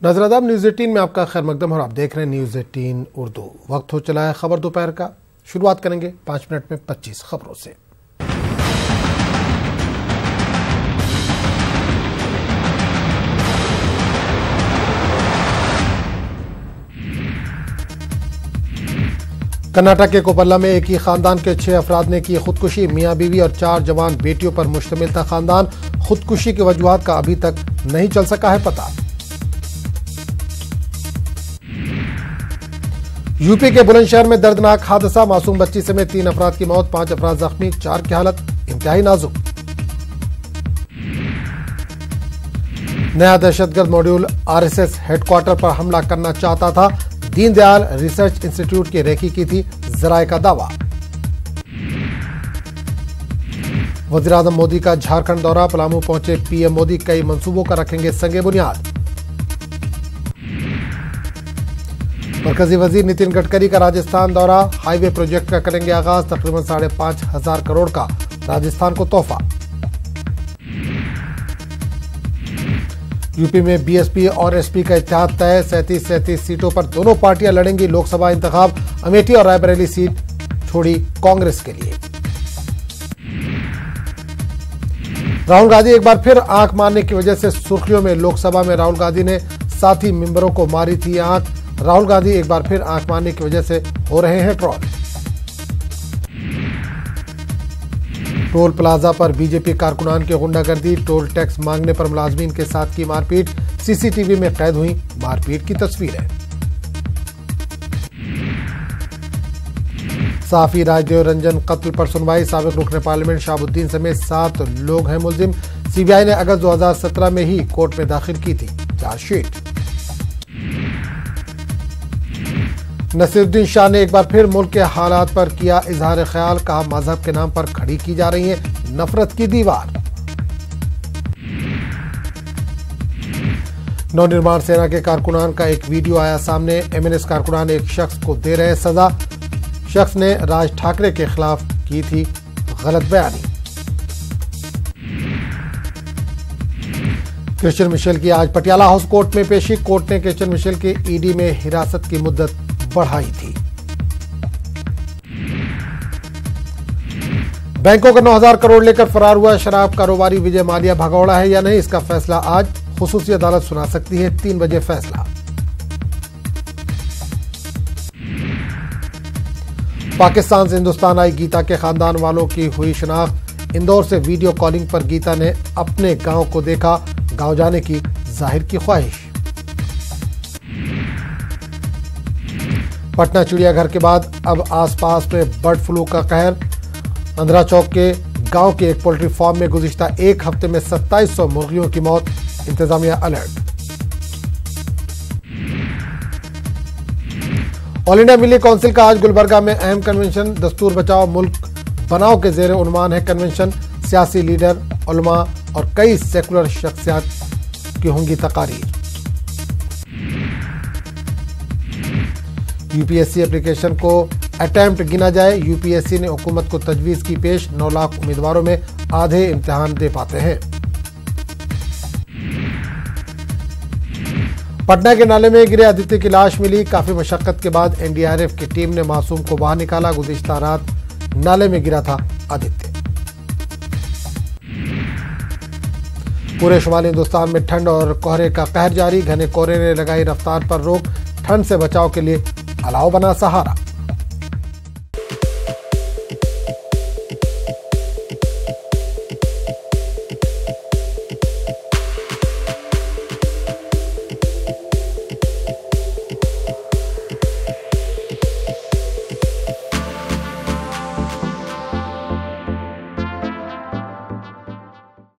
नजरादाब news 18 में आपका खैर मकदम और आप देख रहे हैं न्यूज 18 उर्दू। वक्त हो चला है खबर दोपहर का। शुरुआत करेंगे 5 मिनट में 25 खबरों से। कर्नाटक के कोपल्ला में एक ही खानदान के 6 अफराद ने की खुदकुशी। मियां बीवी और 4 जवान बेटियों पर मुश्तमिल था खानदान। खुदकुशी की वजूहात का अभी तक नहीं चल सका है पता। यूपी के बुलंदशहर में दर्दनाक हादसा। मासूम बच्ची समेत 3 अफराद की मौत, 5 अफराद जख्मी, 4 की हालत इंतहाई नाजुक। नया दहशतगर्द मॉड्यूल आरएसएस हेडक्वार्टर पर हमला करना चाहता था। दीनदयाल रिसर्च इंस्टीट्यूट की रेकी की थी जराये का दावा। वजीर-ए-आजम मोदी का झारखंड दौरा। पलामू पहुंचे पीएम मोदी। कई मंसूबों का रखेंगे संगे बुनियाद। मरकजी वजीर नितिन गडकरी का राजस्थान दौरा। हाईवे प्रोजेक्ट का करेंगे आगाज। तकरीबन 5,500 करोड़ का राजस्थान को तोहफा। यूपी में बीएसपी और एसपी का इत्तेहाद तय। 37 सीटों पर दोनों पार्टियां लड़ेंगी लोकसभा इंतखाब। अमेठी और रायबरेली सीट छोड़ी कांग्रेस के लिए। राहुल गांधी एक बार फिर आंख मारने की वजह से सुर्खियों में। लोकसभा में राहुल गांधी ने साथी मेंबरों को मारी थी आंख। राहुल गांधी एक बार फिर आंख मारने की वजह से हो रहे हैं ट्रोल। टोल प्लाजा पर बीजेपी कारकुनान की गुंडागर्दी। टोल टैक्स मांगने पर मुलाजमीन के साथ की मारपीट। सीसीटीवी में कैद हुई मारपीट की तस्वीरें। साफी राजदेव रंजन कत्ल पर सुनवाई। साबिक रुकने पार्लियामेंट शहाबुद्दीन समेत 7 लोग हैं मुलजिम। सीबीआई ने अगस्त 2017 में ही कोर्ट में दाखिल की थी चार्जशीट। नसीरुद्दीन शाह ने एक बार फिर मुल्क के हालात पर किया इजहार ख्याल। कहा मजहब के नाम पर खड़ी की जा रही है नफरत की दीवार। नवनिर्माण सेना के कारकुनान का एक वीडियो आया सामने। एमएनएस कारकुनान एक शख्स को दे रहे सजा। शख्स ने राज ठाकरे के खिलाफ की थी गलत बयानी। क्रिश्चियन मिशेल की आज पटियाला हाउस कोर्ट में पेशी। कोर्ट ने क्रिश्चियन मिशेल की ईडी में हिरासत की मुद्दत बढ़ाई थी। बैंकों का 9,000 करोड़ लेकर फरार हुआ शराब कारोबारी विजय माल्या भगौड़ा है या नहीं, इसका फैसला आज खुसूसी अदालत सुना सकती है। 3 बजे फैसला। पाकिस्तान से हिंदुस्तान आई गीता के खानदान वालों की हुई शिनाख्त। इंदौर से वीडियो कॉलिंग पर गीता ने अपने गांव को देखा। गांव जाने की जाहिर की ख्वाहिश। पटना चिड़ियाघर के बाद अब आसपास में बर्ड फ्लू का कहर। अंधरा चौक के गांव के एक पोल्ट्री फार्म में गुज़िश्ता एक हफ्ते में 2700 मुर्गियों की मौत। इंतजामिया अलर्ट। ऑल इंडिया मिली काउंसिल का आज गुलबर्गा में अहम कन्वेंशन। दस्तूर बचाओ मुल्क बनाओ के जेर उन्वान है कन्वेंशन। सियासी लीडर, उलमा और कई सेकुलर शख्सियत की होंगी तकारीर। यूपीएससी एप्लीकेशन को अटेम्प्ट गिना जाए। यूपीएससी ने हुकूमत को तजवीज की पेश। 9 लाख उम्मीदवारों में आधे इम्तिहान दे पाते हैं। पटना के नाले में गिरे आदित्य की लाश मिली। काफी मशक्कत के बाद एनडीआरएफ की टीम ने मासूम को बाहर निकाला। गुज़िश्ता रात नाले में गिरा था आदित्य। पूरे शुमाली हिंदुस्तान में ठंड और कोहरे का कहर जारी। घने कोहरे ने लगाई रफ्तार पर रोक। ठंड से बचाव के लिए अलाव बना सहारा।